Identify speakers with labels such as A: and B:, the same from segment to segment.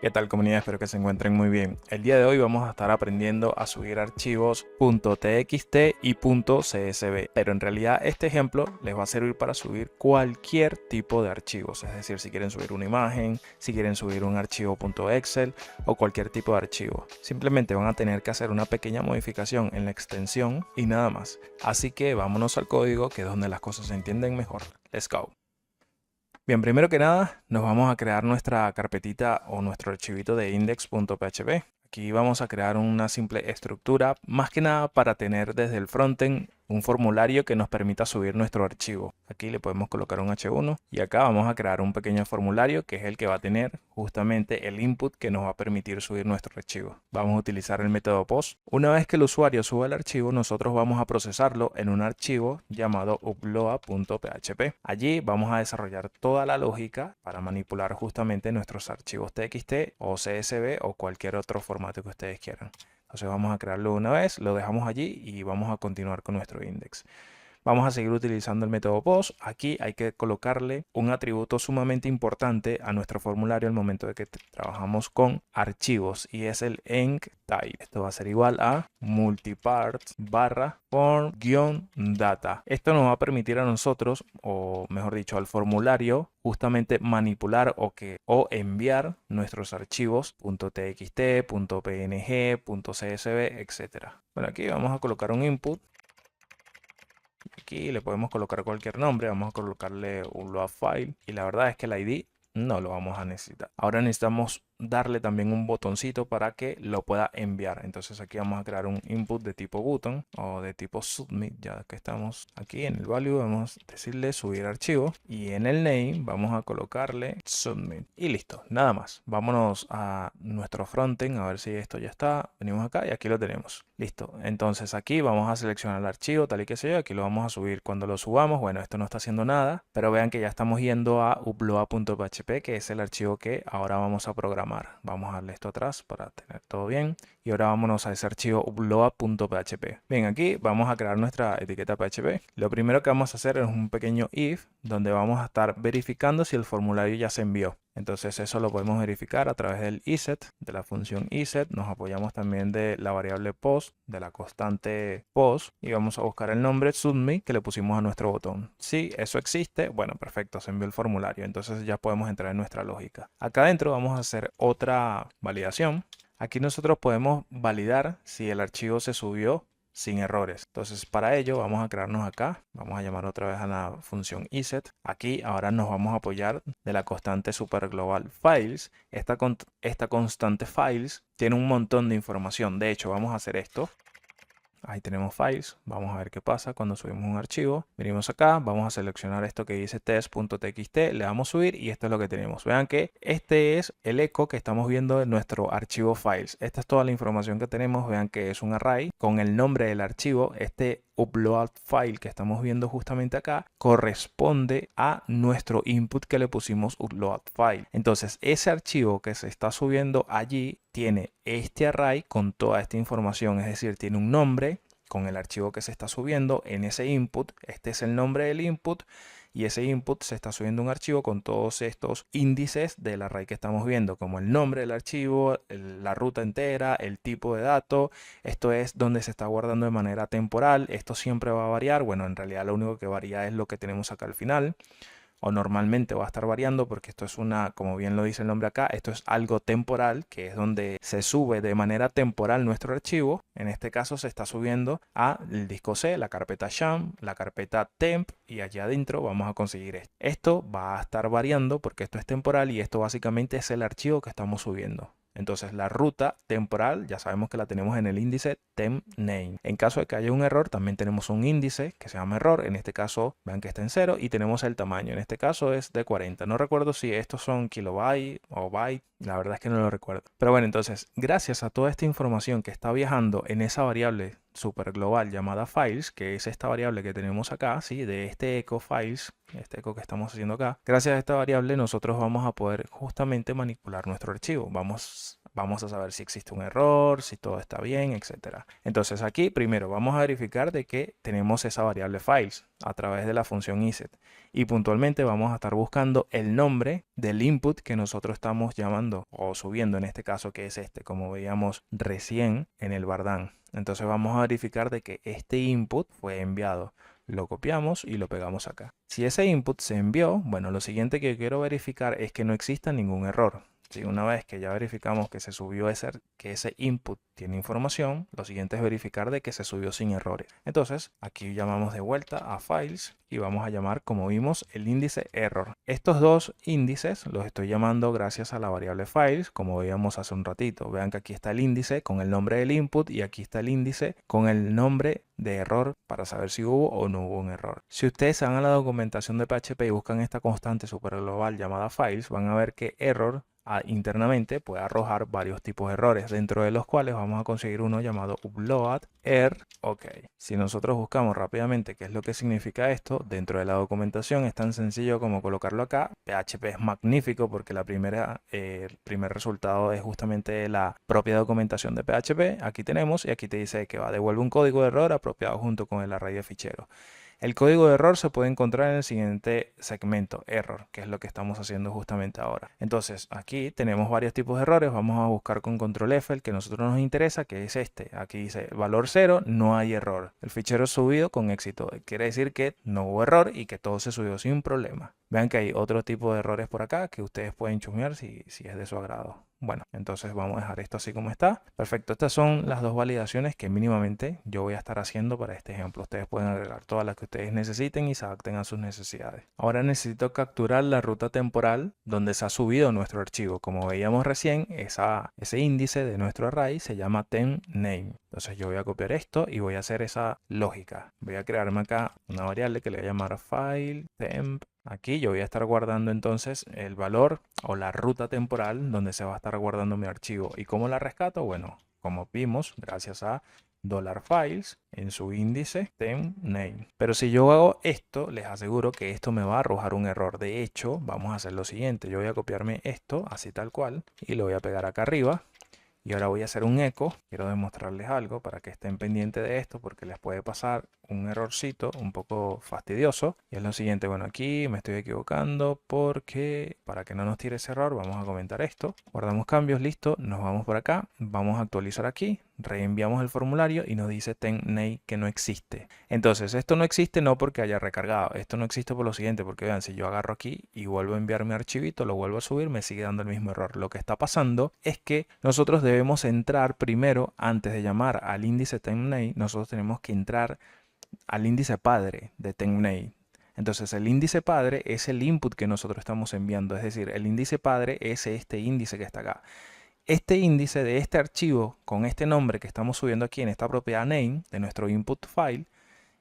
A: ¿Qué tal, comunidad? Espero que se encuentren muy bien. El día de hoy vamos a estar aprendiendo a subir archivos .txt y .csv, pero en realidad este ejemplo les va a servir para subir cualquier tipo de archivos, es decir, si quieren subir una imagen, si quieren subir un archivo .excel o cualquier tipo de archivo. Simplemente van a tener que hacer una pequeña modificación en la extensión y nada más. Así que vámonos al código, que es donde las cosas se entienden mejor. Let's go. Bien, primero que nada, nos vamos a crear nuestra carpetita o nuestro archivito de index.php. Aquí vamos a crear una simple estructura, más que nada para tener desde el frontend un formulario que nos permita subir nuestro archivo. Aquí le podemos colocar un H1 y acá vamos a crear un pequeño formulario que es el que va a tener justamente el input que nos va a permitir subir nuestro archivo. Vamos a utilizar el método post. Una vez que el usuario suba el archivo, nosotros vamos a procesarlo en un archivo llamado upload.php. Allí vamos a desarrollar toda la lógica para manipular justamente nuestros archivos txt o csv o cualquier otro formato que ustedes quieran. Entonces vamos a crearlo una vez, lo dejamos allí y vamos a continuar con nuestro index. Vamos a seguir utilizando el método post. Aquí hay que colocarle un atributo sumamente importante a nuestro formulario al momento de que trabajamos con archivos y es el enctype. Esto va a ser igual a multiparts barra form-data. Esto nos va a permitir a nosotros, o mejor dicho, al formulario, justamente manipular o enviar nuestros archivos .txt, .png, .csv, etc. Bueno, aquí vamos a colocar un input. Aquí le podemos colocar cualquier nombre, vamos a colocarle un load file y la verdad es que el ID no lo vamos a necesitar. Ahora necesitamos darle también un botoncito para que lo pueda enviar. Entonces aquí vamos a crear un input de tipo button o de tipo submit. Ya que estamos aquí en el value, vamos a decirle subir archivo y en el name vamos a colocarle submit y listo, nada más. Vámonos a nuestro frontend a ver si esto ya está. Venimos acá y aquí lo tenemos. Listo, entonces aquí vamos a seleccionar el archivo tal y que sea. Aquí lo vamos a subir. Cuando lo subamos, bueno, esto no está haciendo nada, pero vean que ya estamos yendo a upload.php, que es el archivo que ahora vamos a programar. Vamos a darle esto atrás para tener todo bien. Y ahora vámonos a ese archivo upload.php. Bien, aquí vamos a crear nuestra etiqueta PHP. Lo primero que vamos a hacer es un pequeño if, donde vamos a estar verificando si el formulario ya se envió. Entonces eso lo podemos verificar a través del iset, de la función iset. Nos apoyamos también de la variable post, de la constante post. Y vamos a buscar el nombre submit que le pusimos a nuestro botón. Si eso existe, bueno, perfecto, se envió el formulario. Entonces ya podemos entrar en nuestra lógica. Acá adentro vamos a hacer otra validación. Aquí nosotros podemos validar si el archivo se subió sin errores. Entonces para ello vamos a crearnos acá, vamos a llamar otra vez a la función iset. Aquí ahora nos vamos a apoyar de la constante superglobal files. Esta constante files tiene un montón de información. De hecho, vamos a hacer esto. Ahí tenemos files, vamos a ver qué pasa cuando subimos un archivo. Venimos acá, vamos a seleccionar esto que dice test.txt, le damos subir y esto es lo que tenemos. Vean que este es el eco que estamos viendo en nuestro archivo files. Esta es toda la información que tenemos. Vean que es un array con el nombre del archivo. Este upload file que estamos viendo justamente acá corresponde a nuestro input que le pusimos upload file. Entonces ese archivo que se está subiendo allí tiene este array con toda esta información, es decir, tiene un nombre con el archivo que se está subiendo en ese input. Este es el nombre del input y ese input se está subiendo un archivo con todos estos índices del array que estamos viendo, como el nombre del archivo, la ruta entera, el tipo de dato. Esto es donde se está guardando de manera temporal. Esto siempre va a variar. Bueno, en realidad lo único que varía es lo que tenemos acá al final, o normalmente va a estar variando, porque esto es como bien lo dice el nombre acá, esto es algo temporal, que es donde se sube de manera temporal nuestro archivo. En este caso se está subiendo a el disco C, la carpeta sham, la carpeta temp, y allá adentro vamos a conseguir esto. Esto va a estar variando porque esto es temporal y esto básicamente es el archivo que estamos subiendo. Entonces la ruta temporal ya sabemos que la tenemos en el índice tempName. En caso de que haya un error, también tenemos un índice que se llama error. En este caso, vean que está en 0 y tenemos el tamaño. En este caso es de 40. No recuerdo si estos son kilobyte o byte. La verdad es que no lo recuerdo. Pero bueno, entonces, gracias a toda esta información que está viajando en esa variable super global llamada files, que es esta variable que tenemos acá, ¿sí? De este echo files, este echo que estamos haciendo acá. Gracias a esta variable nosotros vamos a poder justamente manipular nuestro archivo. Vamos vamos a saber si existe un error, si todo está bien, etcétera. Entonces aquí primero vamos a verificar de que tenemos esa variable files a través de la función iset y puntualmente vamos a estar buscando el nombre del input que nosotros estamos llamando o subiendo, en este caso, que es este, como veíamos recién en el bardán. Entonces vamos a verificar de que este input fue enviado. Lo copiamos y lo pegamos acá. Si ese input se envió, bueno, lo siguiente que quiero verificar es que no exista ningún error. Si una vez que ya verificamos que se subió que ese input tiene información, lo siguiente es verificar de que se subió sin errores. Entonces, aquí llamamos de vuelta a files y vamos a llamar, como vimos, el índice error. Estos dos índices los estoy llamando gracias a la variable files, como veíamos hace un ratito. Vean que aquí está el índice con el nombre del input y aquí está el índice con el nombre de error para saber si hubo o no hubo un error. Si ustedes se van a la documentación de PHP y buscan esta constante superglobal llamada files, van a ver que error internamente puede arrojar varios tipos de errores, dentro de los cuales vamos a conseguir uno llamado upload error. Ok, si nosotros buscamos rápidamente qué es lo que significa esto, dentro de la documentación es tan sencillo como colocarlo acá. PHP es magnífico porque el primer resultado es justamente la propia documentación de PHP. Aquí tenemos y aquí te dice que devuelve un código de error apropiado junto con el array de ficheros. El código de error se puede encontrar en el siguiente segmento, error, que es lo que estamos haciendo justamente ahora. Entonces, aquí tenemos varios tipos de errores. Vamos a buscar con control F el que a nosotros nos interesa, que es este. Aquí dice valor 0, no hay error. El fichero es subido con éxito. Quiere decir que no hubo error y que todo se subió sin problema. Vean que hay otro tipo de errores por acá que ustedes pueden chusmear si es de su agrado. Bueno, entonces vamos a dejar esto así como está. Perfecto, estas son las dos validaciones que mínimamente yo voy a estar haciendo para este ejemplo. Ustedes pueden agregar todas las que ustedes necesiten y se adapten a sus necesidades. Ahora necesito capturar la ruta temporal donde se ha subido nuestro archivo. Como veíamos recién, ese índice de nuestro array se llama temp_name. Entonces yo voy a copiar esto y voy a hacer esa lógica. Voy a crearme acá una variable que le voy a llamar file temp. Aquí yo voy a estar guardando entonces el valor o la ruta temporal donde se va a estar guardando mi archivo. ¿Y cómo la rescato? Bueno, como vimos, gracias a $files en su índice temp_name. Pero si yo hago esto, les aseguro que esto me va a arrojar un error. De hecho, vamos a hacer lo siguiente. Yo voy a copiarme esto así tal cual y lo voy a pegar acá arriba. Y ahora voy a hacer un eco. Quiero demostrarles algo para que estén pendientes de esto porque les puede pasar un errorcito un poco fastidioso. Y es lo siguiente, bueno, aquí me estoy equivocando porque para que no nos tire ese error vamos a comentar esto. Guardamos cambios, listo, nos vamos por acá, vamos a actualizar aquí, reenviamos el formulario y nos dice temp_name que no existe. Entonces esto no existe no porque haya recargado, esto no existe por lo siguiente, porque vean, si yo agarro aquí y vuelvo a enviar mi archivito, lo vuelvo a subir, me sigue dando el mismo error. Lo que está pasando es que nosotros debemos entrar primero, antes de llamar al índice temp_name, nosotros tenemos que entrar al índice padre de temp_name. Entonces el índice padre es el input que nosotros estamos enviando, es decir, el índice padre es este índice que está acá. Este índice de este archivo con este nombre que estamos subiendo aquí en esta propiedad name de nuestro input file,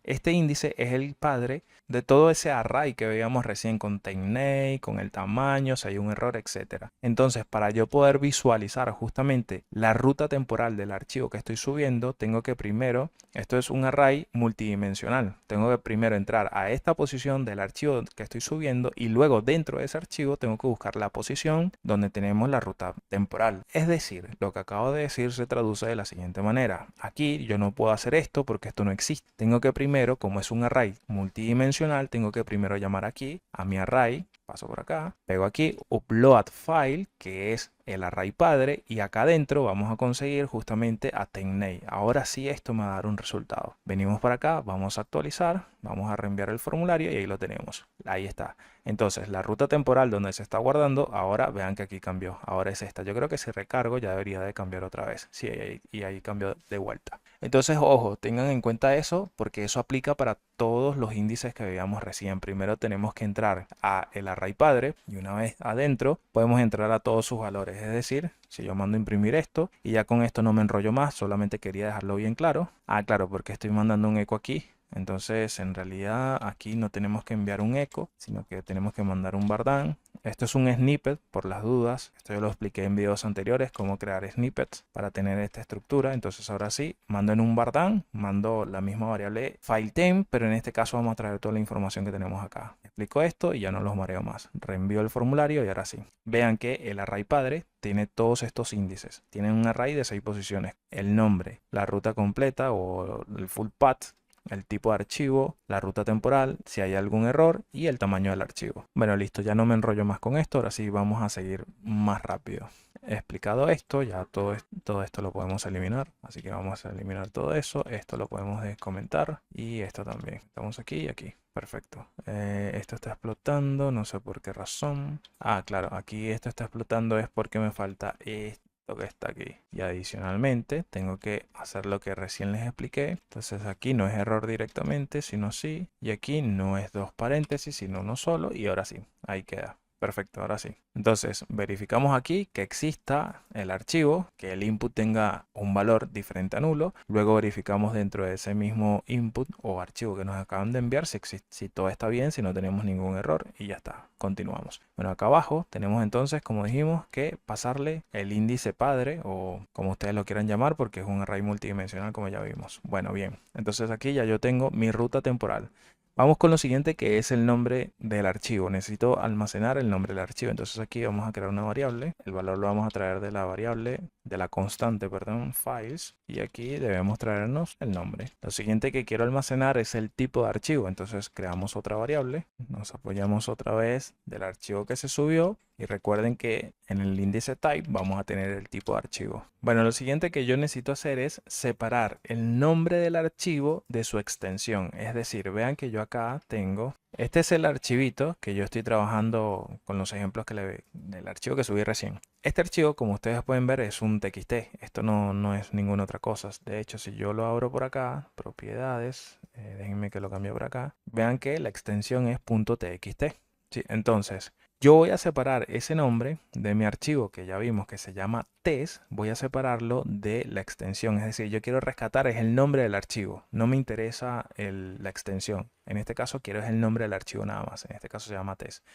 A: este índice es el padre de todo ese array que veíamos recién con temp_name, con el tamaño, si hay un error, etc. Entonces, para yo poder visualizar justamente la ruta temporal del archivo que estoy subiendo, tengo que primero, esto es un array multidimensional, tengo que primero entrar a esta posición del archivo que estoy subiendo y luego dentro de ese archivo tengo que buscar la posición donde tenemos la ruta temporal. Es decir, lo que acabo de decir se traduce de la siguiente manera. Aquí yo no puedo hacer esto porque esto no existe. Tengo que primero, como es un array multidimensional, tengo que primero llamar aquí a mi array, paso por acá, pego aquí upload file, que es el array padre, y acá adentro vamos a conseguir justamente a temp_name. Ahora sí esto me va a dar un resultado. Venimos para acá, vamos a actualizar, vamos a reenviar el formulario y ahí lo tenemos. Ahí está. Entonces la ruta temporal donde se está guardando, ahora vean que aquí cambió. Ahora es esta. Yo creo que si recargo ya debería de cambiar otra vez. Sí, y ahí cambió de vuelta. Entonces, ojo, tengan en cuenta eso porque eso aplica para todos los índices que veíamos recién. Primero tenemos que entrar a el array padre y una vez adentro podemos entrar a todos sus valores. Es decir, si yo mando a imprimir esto y ya con esto no me enrollo más, solamente quería dejarlo bien claro. Ah, claro, porque estoy mandando un eco aquí. Entonces, en realidad aquí no tenemos que enviar un eco, sino que tenemos que mandar un bardán Esto es un snippet por las dudas. Esto yo lo expliqué en videos anteriores, cómo crear snippets para tener esta estructura. Entonces ahora sí, mando en un vardan, mando la misma variable fileTemp, pero en este caso vamos a traer toda la información que tenemos acá. Explico esto y ya no los mareo más. Reenvío el formulario y ahora sí. Vean que el array padre tiene todos estos índices. Tiene un array de 6 posiciones. El nombre, la ruta completa o el full path, el tipo de archivo, la ruta temporal, si hay algún error y el tamaño del archivo. Bueno, listo, ya no me enrollo más con esto, ahora sí vamos a seguir más rápido. He explicado esto, ya todo esto lo podemos eliminar, así que vamos a eliminar todo eso, esto lo podemos descomentar y esto también. Estamos aquí y aquí. Perfecto. Esto está explotando, no sé por qué razón. Ah, claro, aquí esto está explotando es porque me falta esto que está aquí. Y adicionalmente tengo que hacer lo que recién les expliqué. Entonces aquí no es error directamente, sino sí. Y aquí no es dos paréntesis, sino uno solo. Y ahora sí, ahí queda. Perfecto, ahora sí. Entonces verificamos aquí que exista el archivo, que el input tenga un valor diferente a nulo. Luego verificamos dentro de ese mismo input o archivo que nos acaban de enviar si todo está bien, si no tenemos ningún error y ya está. Continuamos. Bueno, acá abajo tenemos entonces, como dijimos, que pasarle el índice padre o como ustedes lo quieran llamar porque es un array multidimensional como ya vimos. Bueno, bien. Entonces aquí ya yo tengo mi ruta temporal. Vamos con lo siguiente que es el nombre del archivo. Necesito almacenar el nombre del archivo. Entonces aquí vamos a crear una variable. El valor lo vamos a traer de la variable, de la constante, perdón, files. Y aquí debemos traernos el nombre. Lo siguiente que quiero almacenar es el tipo de archivo. Entonces creamos otra variable. Nos apoyamos otra vez del archivo que se subió. Y recuerden que en el índice type vamos a tener el tipo de archivo. Bueno, lo siguiente que yo necesito hacer es separar el nombre del archivo de su extensión. Es decir, vean que yo acá tengo, este es el archivito que yo estoy trabajando con los ejemplos del archivo que subí recién. Este archivo, como ustedes pueden ver, es un TXT. Esto no es ninguna otra cosa. De hecho, si yo lo abro por acá, propiedades, déjenme que lo cambie por acá. Vean que la extensión es .txt. Sí, entonces, yo voy a separar ese nombre de mi archivo que ya vimos que se llama test, voy a separarlo de la extensión. Es decir, yo quiero rescatar es el nombre del archivo, no me interesa la extensión. En este caso quiero es el nombre del archivo nada más, en este caso se llama test.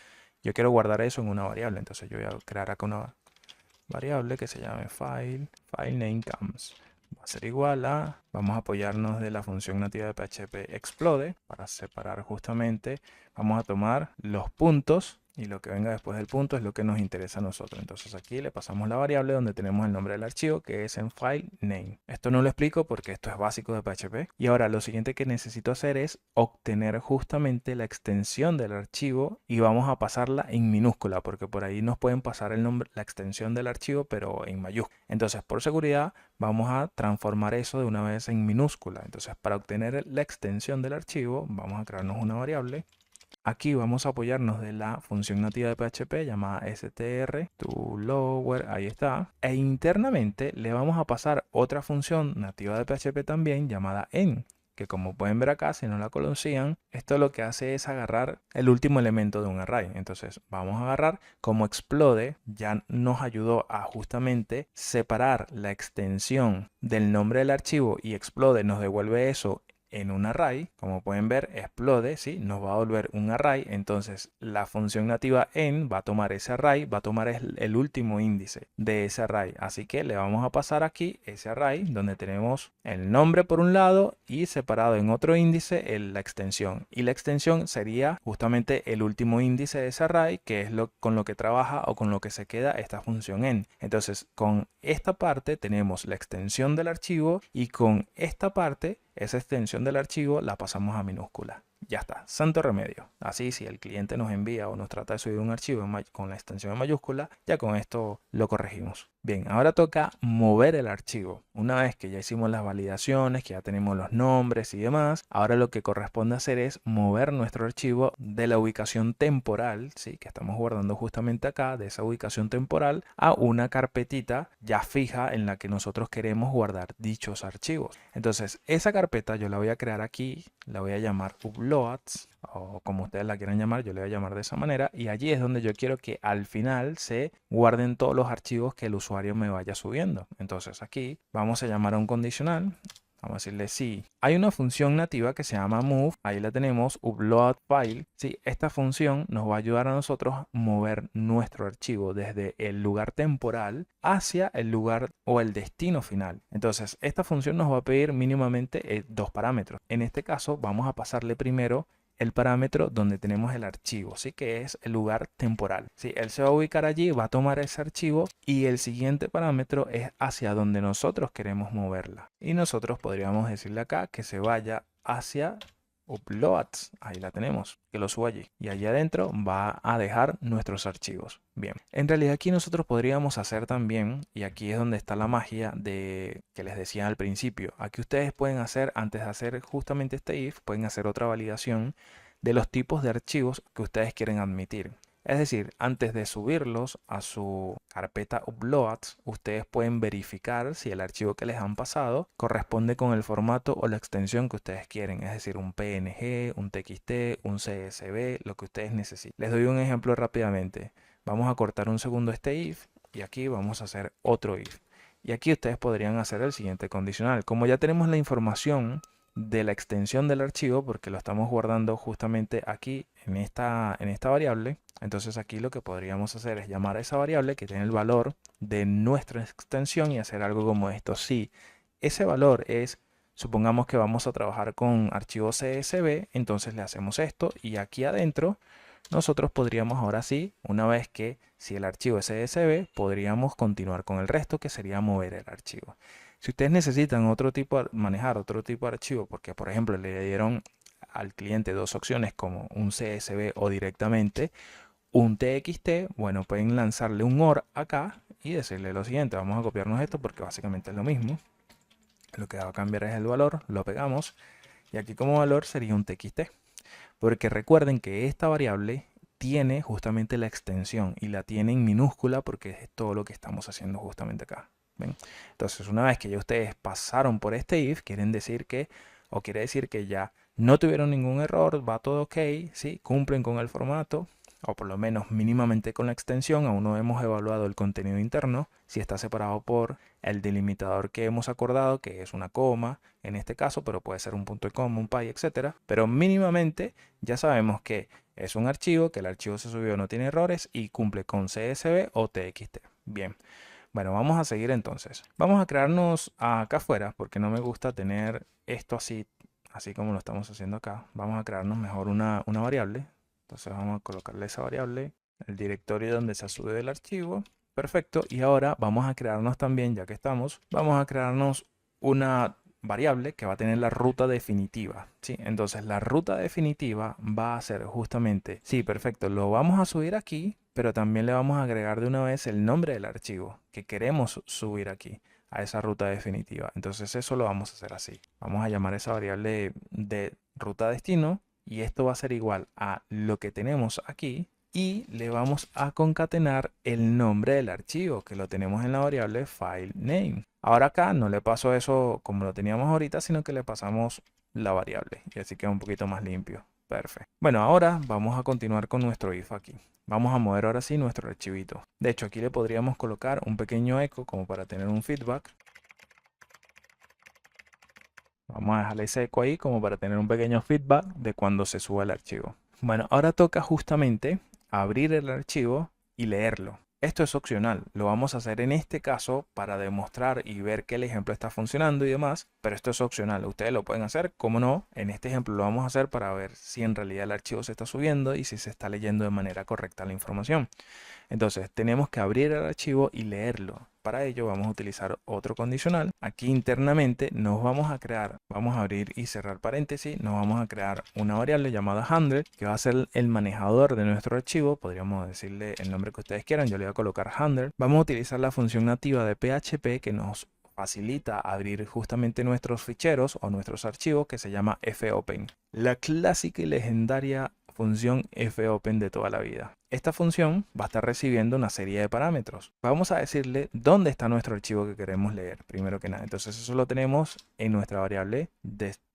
A: Yo quiero guardar eso en una variable, entonces yo voy a crear acá una variable que se llame filenamecams. Va a ser igual a, vamos a apoyarnos de la función nativa de PHP explode para separar justamente, vamos a tomar los puntos y lo que venga después del punto es lo que nos interesa a nosotros. Entonces aquí le pasamos la variable donde tenemos el nombre del archivo que es en file name. Esto no lo explico porque esto es básico de PHP. Y ahora lo siguiente que necesito hacer es obtener justamente la extensión del archivo y vamos a pasarla en minúscula porque por ahí nos pueden pasar el nombre, la extensión del archivo pero en mayúscula. Entonces por seguridad vamos a transformar eso de una vez en minúscula. Entonces para obtener la extensión del archivo vamos a crearnos una variable. Aquí vamos a apoyarnos de la función nativa de PHP llamada str to lower, ahí está. E internamente le vamos a pasar otra función nativa de PHP también llamada en, que como pueden ver acá, si no la conocían, esto lo que hace es agarrar el último elemento de un array. Entonces vamos a agarrar, como explode ya nos ayudó a justamente separar la extensión del nombre del archivo y explode nos devuelve eso en un array. Como pueden ver, explode, ¿sí? Nos va a volver un array. Entonces la función nativa en va a tomar ese array, va a tomar el último índice de ese array. Así que le vamos a pasar aquí ese array donde tenemos el nombre por un lado y separado en otro índice la extensión. Y la extensión sería justamente el último índice de ese array, que es con lo que trabaja o con lo que se queda esta función en. Entonces con esta parte tenemos la extensión del archivo y con esta parte esa extensión del archivo la pasamos a minúscula. Ya está, santo remedio. Así si el cliente nos envía o nos trata de subir un archivo con la extensión en mayúscula, ya con esto lo corregimos. Bien, ahora toca mover el archivo. Una vez que ya hicimos las validaciones, que ya tenemos los nombres y demás, ahora lo que corresponde hacer es mover nuestro archivo de la ubicación temporal, ¿sí? Que estamos guardando justamente acá, de esa ubicación temporal, a una carpetita ya fija en la que nosotros queremos guardar dichos archivos. Entonces, esa carpeta yo la voy a crear aquí, la voy a llamar uploads, o como ustedes la quieran llamar, yo le voy a llamar de esa manera, y allí es donde yo quiero que al final se guarden todos los archivos que el usuario me vaya subiendo. Entonces aquí vamos a llamar a un condicional, Vamos a decirle sí. Hay una función nativa que se llama move, ahí la tenemos, upload file. Sí, esta función nos va a ayudar a nosotros a mover nuestro archivo desde el lugar temporal hacia el lugar o el destino final. Entonces, esta función nos va a pedir mínimamente dos parámetros. En este caso, vamos a pasarle primero el parámetro donde tenemos el archivo, ¿sí? Que es el lugar temporal. ¿Sí? Él se va a ubicar allí, va a tomar ese archivo y el siguiente parámetro es hacia donde nosotros queremos moverla. Y nosotros podríamos decirle acá que se vaya hacia uploads, ahí la tenemos, que lo suba allí. Y allí adentro va a dejar nuestros archivos. Bien, en realidad aquí nosotros podríamos hacer también, y aquí es donde está la magia de que les decía al principio. Aquí ustedes pueden hacer, antes de hacer justamente este if, pueden hacer otra validación de los tipos de archivos que ustedes quieren admitir. Es decir, antes de subirlos a su carpeta uploads, ustedes pueden verificar si el archivo que les han pasado corresponde con el formato o la extensión que ustedes quieren. Es decir, un PNG, un TXT, un CSV, lo que ustedes necesiten. Les doy un ejemplo rápidamente. Vamos a cortar un segundo este if y aquí vamos a hacer otro if. Y aquí ustedes podrían hacer el siguiente condicional. Como ya tenemos la información de la extensión del archivo, porque lo estamos guardando justamente aquí en esta variable, entonces aquí lo que podríamos hacer es llamar a esa variable que tiene el valor de nuestra extensión y hacer algo como esto. Si ese valor es, supongamos que vamos a trabajar con archivo CSV, entonces le hacemos esto y aquí adentro nosotros podríamos ahora sí, una vez que si el archivo es CSV, podríamos continuar con el resto, que sería mover el archivo. Si ustedes necesitan manejar otro tipo de archivo, porque por ejemplo le dieron al cliente dos opciones como un CSV o directamente un TXT, bueno, pueden lanzarle un OR acá y decirle lo siguiente. Vamos a copiarnos esto porque básicamente es lo mismo. Lo que va a cambiar es el valor, lo pegamos y aquí como valor sería un TXT. Porque recuerden que esta variable tiene justamente la extensión y la tiene en minúscula porque es todo lo que estamos haciendo justamente acá. ¿Ven? Entonces, una vez que ya ustedes pasaron por este if, quiere decir que ya no tuvieron ningún error, va todo ok, ¿sí? Cumplen con el formato, o por lo menos mínimamente con la extensión. Aún no hemos evaluado el contenido interno, si está separado por el delimitador que hemos acordado, que es una coma en este caso, pero puede ser un punto de coma, un pi, etcétera. Pero mínimamente ya sabemos que es un archivo, que el archivo se subió, no tiene errores y cumple con CSV o TXT. Bien. Bueno, vamos a seguir entonces. Vamos a crearnos acá afuera, porque no me gusta tener esto así como lo estamos haciendo acá. Vamos a crearnos mejor una variable. Entonces vamos a colocarle esa variable, el directorio donde se sube el archivo. Perfecto. Y ahora vamos a crearnos también, ya que estamos, vamos a crearnos una variable que va a tener la ruta definitiva. ¿Sí? Entonces la ruta definitiva va a ser justamente, sí, perfecto, lo vamos a subir aquí, pero también le vamos a agregar de una vez el nombre del archivo que queremos subir aquí a esa ruta definitiva. Entonces eso lo vamos a hacer así. Vamos a llamar esa variable de ruta destino y esto va a ser igual a lo que tenemos aquí y le vamos a concatenar el nombre del archivo que lo tenemos en la variable file name. Ahora acá no le paso eso como lo teníamos ahorita, sino que le pasamos la variable y así queda un poquito más limpio. Perfecto. Bueno, ahora vamos a continuar con nuestro if aquí. Vamos a mover ahora sí nuestro archivito. De hecho, aquí le podríamos colocar un pequeño eco como para tener un feedback. Vamos a dejarle ese eco ahí como para tener un pequeño feedback de cuando se suba el archivo. Bueno, ahora toca justamente abrir el archivo y leerlo. Esto es opcional, lo vamos a hacer en este caso para demostrar y ver que el ejemplo está funcionando y demás, pero esto es opcional, ustedes lo pueden hacer, como no, en este ejemplo lo vamos a hacer para ver si en realidad el archivo se está subiendo y si se está leyendo de manera correcta la información. Entonces tenemos que abrir el archivo y leerlo. Para ello vamos a utilizar otro condicional. Aquí internamente nos vamos a crear, vamos a abrir y cerrar paréntesis, nos vamos a crear una variable llamada handler que va a ser el manejador de nuestro archivo. Podríamos decirle el nombre que ustedes quieran, yo le voy a colocar handler. Vamos a utilizar la función nativa de PHP que nos facilita abrir justamente nuestros ficheros o nuestros archivos, que se llama fopen. La clásica y legendaria función fopen de toda la vida. Esta función va a estar recibiendo una serie de parámetros. Vamos a decirle dónde está nuestro archivo que queremos leer, primero que nada. Entonces eso lo tenemos en nuestra variable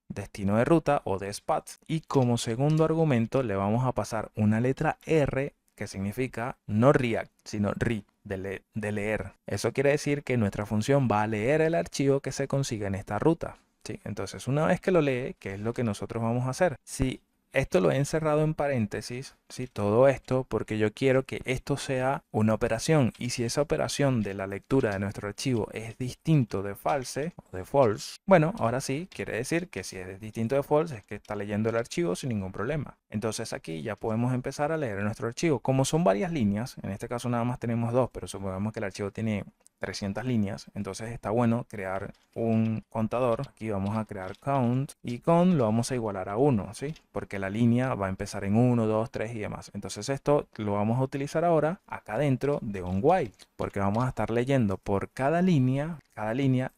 A: destino de ruta o despath. Y como segundo argumento le vamos a pasar una letra R que significa no react, sino read, de leer. Eso quiere decir que nuestra función va a leer el archivo que se consiga en esta ruta. ¿sí? Entonces, una vez que lo lee, ¿qué es lo que nosotros vamos a hacer? Si esto lo he encerrado en paréntesis, ¿sí? Todo esto porque yo quiero que esto sea una operación, y si esa operación de la lectura de nuestro archivo es distinto de false o de false, bueno, ahora sí, quiere decir que si es distinto de false es que está leyendo el archivo sin ningún problema. Entonces aquí ya podemos empezar a leer nuestro archivo. Como son varias líneas, en este caso nada más tenemos dos, pero supongamos que el archivo tiene 300 líneas, entonces está bueno crear un contador. Aquí vamos a crear count, y count lo vamos a igualar a 1, ¿sí? Porque la línea va a empezar en 1, 2, 3 y demás. Entonces esto lo vamos a utilizar ahora acá dentro de un while, porque vamos a estar leyendo por cada línea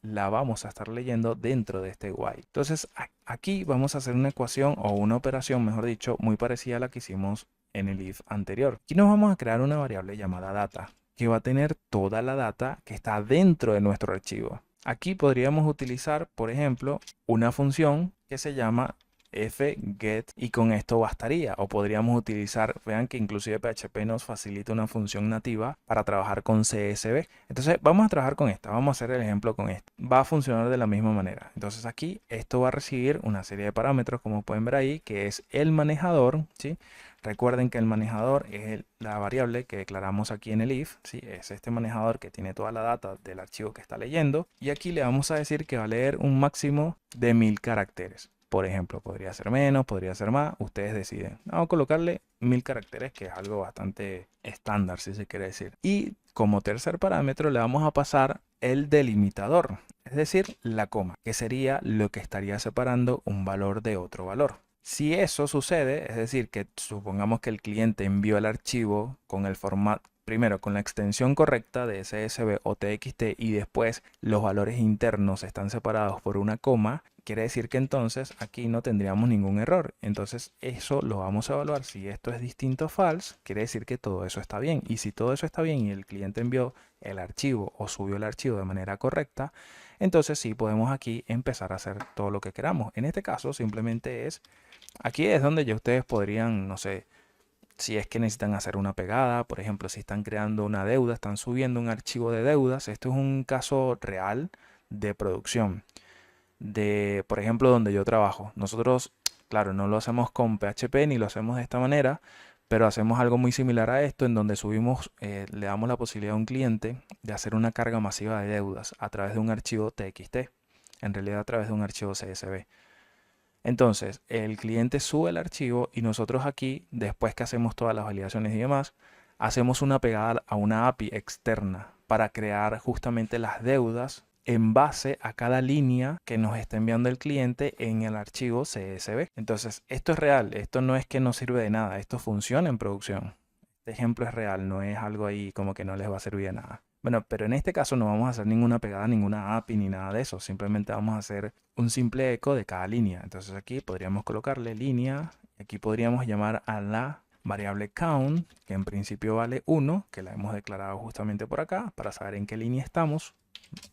A: la vamos a estar leyendo dentro de este while. Entonces aquí vamos a hacer una ecuación o una operación, mejor dicho, muy parecida a la que hicimos en el if anterior. Aquí nos vamos a crear una variable llamada data, que va a tener toda la data que está dentro de nuestro archivo. Aquí podríamos utilizar, por ejemplo, una función que se llama fget, y con esto bastaría. O podríamos utilizar, vean que inclusive PHP nos facilita una función nativa para trabajar con CSV. Entonces vamos a trabajar con esta, vamos a hacer el ejemplo con esta. Va a funcionar de la misma manera. Entonces aquí esto va a recibir una serie de parámetros, como pueden ver ahí, que es el manejador, ¿sí? Recuerden que el manejador es la variable que declaramos aquí en el if, ¿sí? Es este manejador que tiene toda la data del archivo que está leyendo, y aquí le vamos a decir que va a leer un máximo de 1000 caracteres. Por ejemplo, podría ser menos, podría ser más, ustedes deciden. Vamos a colocarle 1000 caracteres, que es algo bastante estándar, si se quiere decir. Y como tercer parámetro le vamos a pasar el delimitador, es decir, la coma, que sería lo que estaría separando un valor de otro valor. Si eso sucede, es decir, que supongamos que el cliente envió el archivo con el formato, primero con la extensión correcta de CSV o TXT, y después los valores internos están separados por una coma, quiere decir que entonces aquí no tendríamos ningún error. Entonces eso lo vamos a evaluar. Si esto es distinto a false, quiere decir que todo eso está bien. Y si todo eso está bien y el cliente envió el archivo o subió el archivo de manera correcta, entonces sí podemos aquí empezar a hacer todo lo que queramos. En este caso simplemente aquí es donde ya ustedes podrían, no sé, si es que necesitan hacer una pegada, por ejemplo, si están creando una deuda, están subiendo un archivo de deudas. Esto es un caso real de producción, por ejemplo, donde yo trabajo. Nosotros, claro, no lo hacemos con PHP ni lo hacemos de esta manera, pero hacemos algo muy similar a esto, en donde subimos, le damos la posibilidad a un cliente de hacer una carga masiva de deudas a través de un archivo TXT, en realidad a través de un archivo CSV. Entonces, el cliente sube el archivo y nosotros aquí, después que hacemos todas las validaciones y demás, hacemos una pegada a una API externa para crear justamente las deudas en base a cada línea que nos está enviando el cliente en el archivo CSV. Entonces, esto es real, esto no es que no sirve de nada, esto funciona en producción. Este ejemplo es real, no es algo ahí como que no les va a servir de nada. Bueno, pero en este caso no vamos a hacer ninguna pegada, ninguna API ni nada de eso. Simplemente vamos a hacer un simple eco de cada línea. Entonces aquí podríamos colocarle línea. Aquí podríamos llamar a la variable count, que en principio vale 1, que la hemos declarado justamente por acá, para saber en qué línea estamos.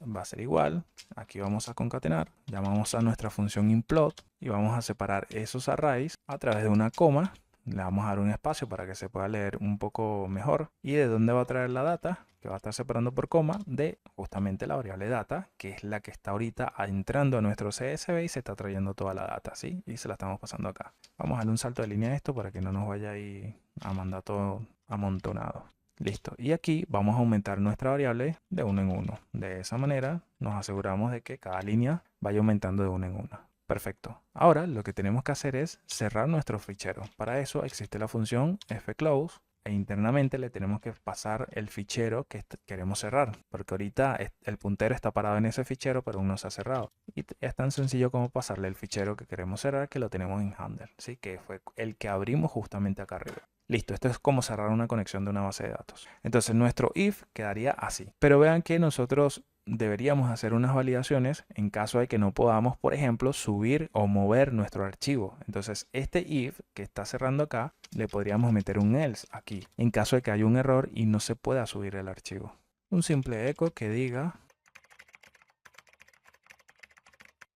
A: Va a ser igual. Aquí vamos a concatenar. Llamamos a nuestra función implot y vamos a separar esos arrays a través de una coma. Le vamos a dar un espacio para que se pueda leer un poco mejor. ¿Y de dónde va a traer la data? Que va a estar separando por coma de justamente la variable data, que es la que está ahorita entrando a nuestro CSV y se está trayendo toda la data, ¿sí? Y se la estamos pasando acá. Vamos a darle un salto de línea a esto para que no nos vaya ahí a mandar todo amontonado. Listo. Y aquí vamos a aumentar nuestra variable de 1 en 1. De esa manera nos aseguramos de que cada línea vaya aumentando de 1 en 1. Perfecto. Ahora lo que tenemos que hacer es cerrar nuestro fichero. Para eso existe la función fclose e internamente le tenemos que pasar el fichero que queremos cerrar, porque ahorita el puntero está parado en ese fichero pero aún no se ha cerrado. Y es tan sencillo como pasarle el fichero que queremos cerrar, que lo tenemos en handle, ¿sí? Que fue el que abrimos justamente acá arriba. Listo, esto es como cerrar una conexión de una base de datos. Entonces nuestro if quedaría así. Pero vean que nosotros deberíamos hacer unas validaciones en caso de que no podamos, por ejemplo, subir o mover nuestro archivo. Entonces este if que está cerrando acá, le podríamos meter un else aquí, en caso de que haya un error y no se pueda subir el archivo. Un simple echo que diga,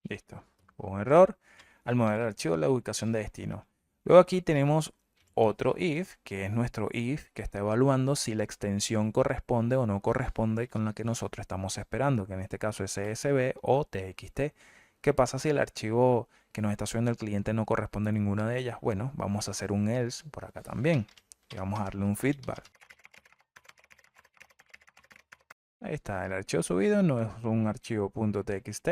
A: listo, hubo un error al mover el archivo, la ubicación de destino. Luego aquí tenemos otro if, que es nuestro if, que está evaluando si la extensión corresponde o no corresponde con la que nosotros estamos esperando, que en este caso es CSV o TXT. ¿Qué pasa si el archivo que nos está subiendo el cliente no corresponde a ninguna de ellas? Bueno, vamos a hacer un else por acá también. Y vamos a darle un feedback. Ahí está, el archivo subido no es un archivo .txt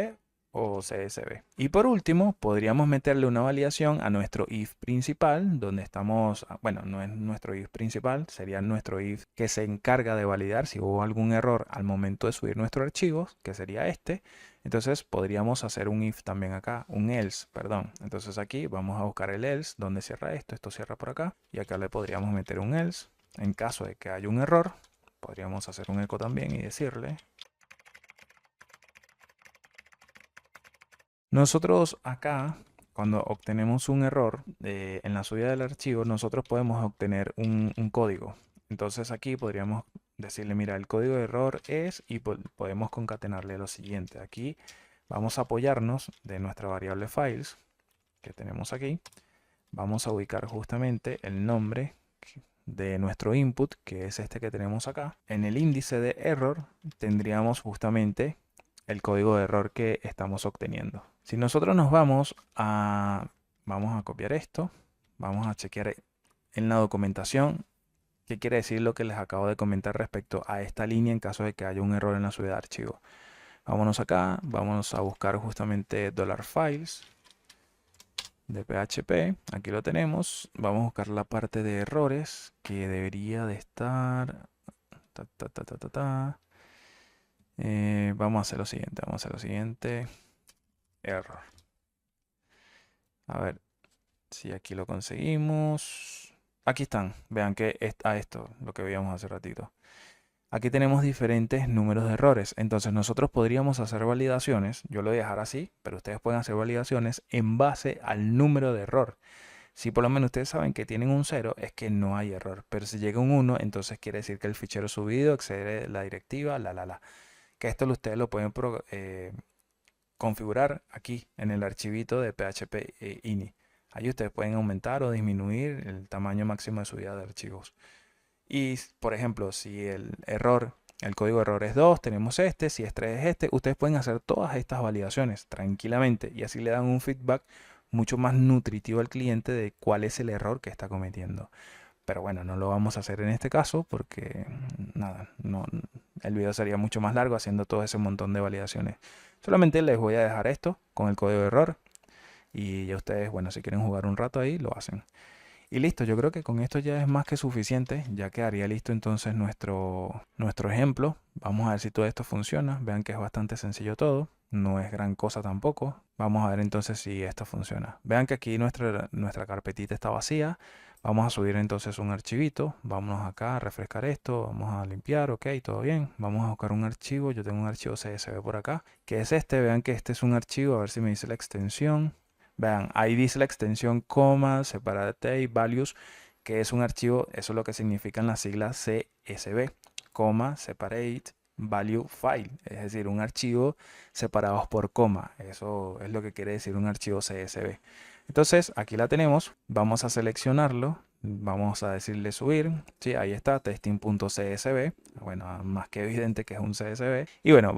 A: o CSV. Y por último, podríamos meterle una validación a nuestro if principal, donde estamos, bueno, no es nuestro if principal, sería nuestro if que se encarga de validar si hubo algún error al momento de subir nuestro archivo, que sería este. Entonces podríamos hacer un if también acá, un else, perdón. Entonces aquí vamos a buscar el else, donde cierra esto cierra por acá, y acá le podríamos meter un else. En caso de que haya un error, podríamos hacer un eco también y decirle: nosotros acá, cuando obtenemos un error en la subida del archivo, nosotros podemos obtener un código. Entonces aquí podríamos decirle, mira, el código de error es, y podemos concatenarle lo siguiente. Aquí vamos a apoyarnos de nuestra variable files que tenemos aquí. Vamos a ubicar justamente el nombre de nuestro input, que es este que tenemos acá. En el índice de error tendríamos justamente el código de error que estamos obteniendo. Si nosotros nos vamos a copiar esto, vamos a chequear en la documentación qué quiere decir lo que les acabo de comentar respecto a esta línea en caso de que haya un error en la subida de archivo. Vámonos acá, vamos a buscar justamente $files de PHP, aquí lo tenemos. Vamos a buscar la parte de errores que debería de estar. Vamos a hacer lo siguiente, error. A ver si aquí lo conseguimos. Aquí están, vean que a esto, lo que veíamos hace ratito. Aquí tenemos diferentes números de errores. Entonces nosotros podríamos hacer validaciones. Yo lo voy a dejar así, pero ustedes pueden hacer validaciones en base al número de error. Si por lo menos ustedes saben que tienen un 0, es que no hay error. Pero si llega un 1, entonces quiere decir que el fichero subido excede la directiva, Que esto ustedes lo pueden configurar aquí en el archivito de PHP ini. Ahí ustedes pueden aumentar o disminuir el tamaño máximo de subida de archivos. Y, por ejemplo, si el código de error es 2, tenemos este, si es 3 es este. Ustedes pueden hacer todas estas validaciones tranquilamente y así le dan un feedback mucho más nutritivo al cliente de cuál es el error que está cometiendo. Pero bueno, no lo vamos a hacer en este caso porque nada, el video sería mucho más largo haciendo todo ese montón de validaciones. Solamente les voy a dejar esto con el código de error y ya ustedes, bueno, si quieren jugar un rato ahí, lo hacen. Y listo, yo creo que con esto ya es más que suficiente. Ya quedaría listo entonces nuestro ejemplo. Vamos a ver si todo esto funciona. Vean que es bastante sencillo todo. No es gran cosa tampoco. Vamos a ver entonces si esto funciona. Vean que aquí nuestra carpetita está vacía. Vamos a subir entonces un archivito. Vámonos acá a refrescar esto. Vamos a limpiar. Ok, todo bien. Vamos a buscar un archivo. Yo tengo un archivo CSV por acá, que es este. Vean que este es un archivo. A ver si me dice la extensión. Vean, ahí dice la extensión coma, separate values, que es un archivo, eso es lo que significan las siglas CSV, coma, separate value file, es decir, un archivo separados por coma. Eso es lo que quiere decir un archivo CSV. Entonces, aquí la tenemos, vamos a seleccionarlo, vamos a decirle subir, sí, ahí está, testing.csv, bueno, más que evidente que es un CSV. Y bueno,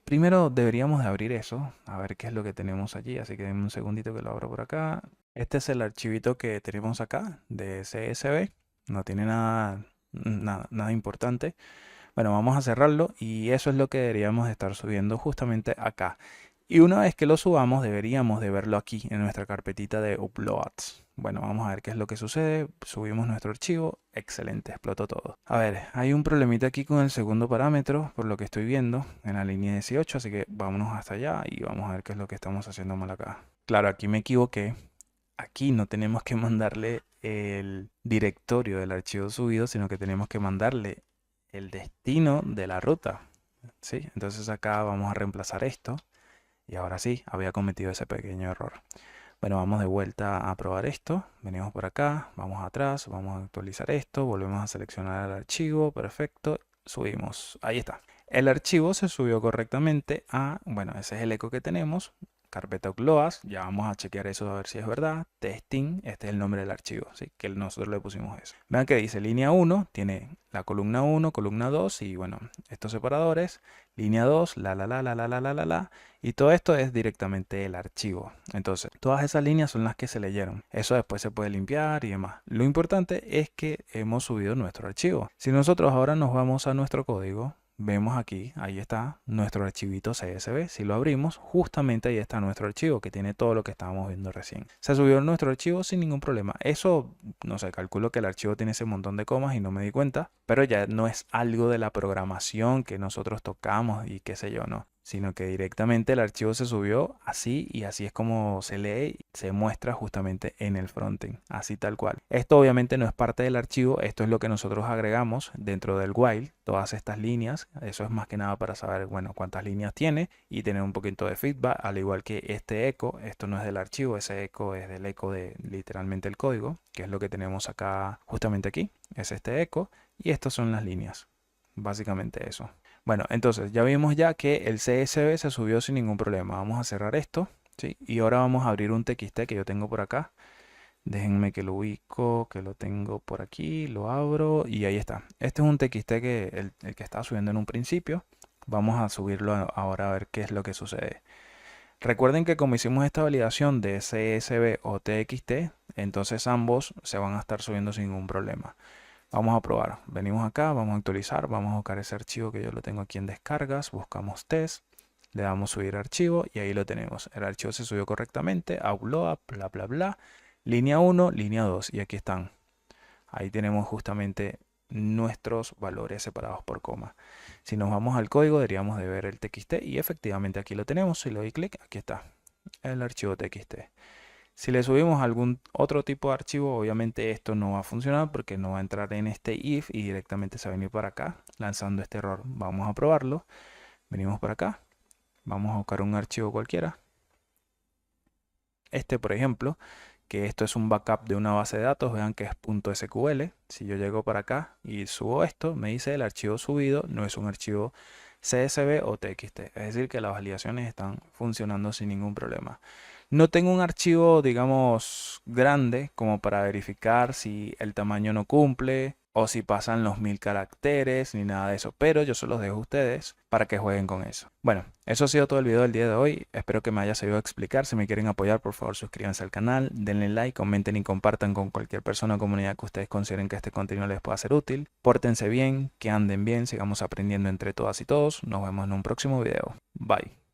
A: primero deberíamos de abrir eso, a ver qué es lo que tenemos allí, así que denme un segundito que lo abro por acá. Este es el archivito que tenemos acá de CSV, no tiene nada importante. Bueno, vamos a cerrarlo y eso es lo que deberíamos de estar subiendo justamente acá. Y una vez que lo subamos, deberíamos de verlo aquí en nuestra carpetita de uploads. Bueno, vamos a ver qué es lo que sucede. Subimos nuestro archivo. Excelente, explotó todo. A ver, hay un problemita aquí con el segundo parámetro, por lo que estoy viendo, en la línea 18. Así que vámonos hasta allá y vamos a ver qué es lo que estamos haciendo mal acá. Claro, aquí me equivoqué. Aquí no tenemos que mandarle el directorio del archivo subido, sino que tenemos que mandarle el destino de la ruta. ¿Sí? Entonces acá vamos a reemplazar esto. Y ahora sí, había cometido ese pequeño error. Bueno, vamos de vuelta a probar esto. Venimos por acá, vamos atrás, vamos a actualizar esto, volvemos a seleccionar el archivo, perfecto, subimos. Ahí está. El archivo se subió correctamente bueno, ese es el eco que tenemos. carpeta uploads, ya vamos a chequear eso a ver si es verdad. Testing, este es el nombre del archivo, ¿sí? Que nosotros le pusimos eso. Vean que dice línea 1, tiene la columna 1, columna 2 y bueno, estos separadores, línea 2, y todo esto es directamente el archivo. Entonces, todas esas líneas son las que se leyeron. Eso después se puede limpiar y demás. Lo importante es que hemos subido nuestro archivo. Si nosotros ahora nos vamos a nuestro código, vemos aquí, ahí está nuestro archivito CSV. Si lo abrimos, justamente ahí está nuestro archivo que tiene todo lo que estábamos viendo recién. Se subió nuestro archivo sin ningún problema. Eso, no sé, calculo que el archivo tiene ese montón de comas y no me di cuenta, pero ya no es algo de la programación que nosotros tocamos y qué sé yo, no, sino que directamente el archivo se subió así y así es como se lee y se muestra justamente en el frontend, así tal cual. Esto obviamente no es parte del archivo, esto es lo que nosotros agregamos dentro del while, todas estas líneas, eso es más que nada para saber, bueno, cuántas líneas tiene y tener un poquito de feedback, al igual que este eco, esto no es del archivo, ese eco es del eco de literalmente el código, que es lo que tenemos acá, justamente aquí, es este eco y estas son las líneas, básicamente eso. Bueno, entonces ya vimos ya que el CSV se subió sin ningún problema. Vamos a cerrar esto, ¿sí? Y ahora vamos a abrir un TXT que yo tengo por acá. Déjenme que lo ubico, que lo tengo por aquí, lo abro y ahí está. Este es un TXT que el que estaba subiendo en un principio. Vamos a subirlo ahora a ver qué es lo que sucede. Recuerden que como hicimos esta validación de CSV o TXT, entonces ambos se van a estar subiendo sin ningún problema. Vamos a probar. Venimos acá, vamos a actualizar, vamos a buscar ese archivo que yo lo tengo aquí en descargas, buscamos test, le damos subir archivo y ahí lo tenemos. El archivo se subió correctamente, upload, bla bla bla, línea 1, línea 2 y aquí están. Ahí tenemos justamente nuestros valores separados por coma. Si nos vamos al código deberíamos de ver el txt y efectivamente aquí lo tenemos. Si le doy clic, aquí está el archivo txt. Si le subimos algún otro tipo de archivo, obviamente esto no va a funcionar porque no va a entrar en este if y directamente se va a venir para acá lanzando este error. Vamos a probarlo. Venimos para acá. Vamos a buscar un archivo cualquiera. Este, por ejemplo, que esto es un backup de una base de datos. Vean que es .sql. Si yo llego para acá y subo esto, me dice el archivo subido no es un archivo CSV o TXT. Es decir, que las validaciones están funcionando sin ningún problema. No tengo un archivo, digamos, grande como para verificar si el tamaño no cumple o si pasan los 1000 caracteres ni nada de eso, pero yo se los dejo a ustedes para que jueguen con eso. Bueno, eso ha sido todo el video del día de hoy. Espero que me haya servido a explicar. Si me quieren apoyar, por favor suscríbanse al canal, denle like, comenten y compartan con cualquier persona o comunidad que ustedes consideren que este contenido les pueda ser útil. Pórtense bien, que anden bien, sigamos aprendiendo entre todas y todos. Nos vemos en un próximo video. Bye.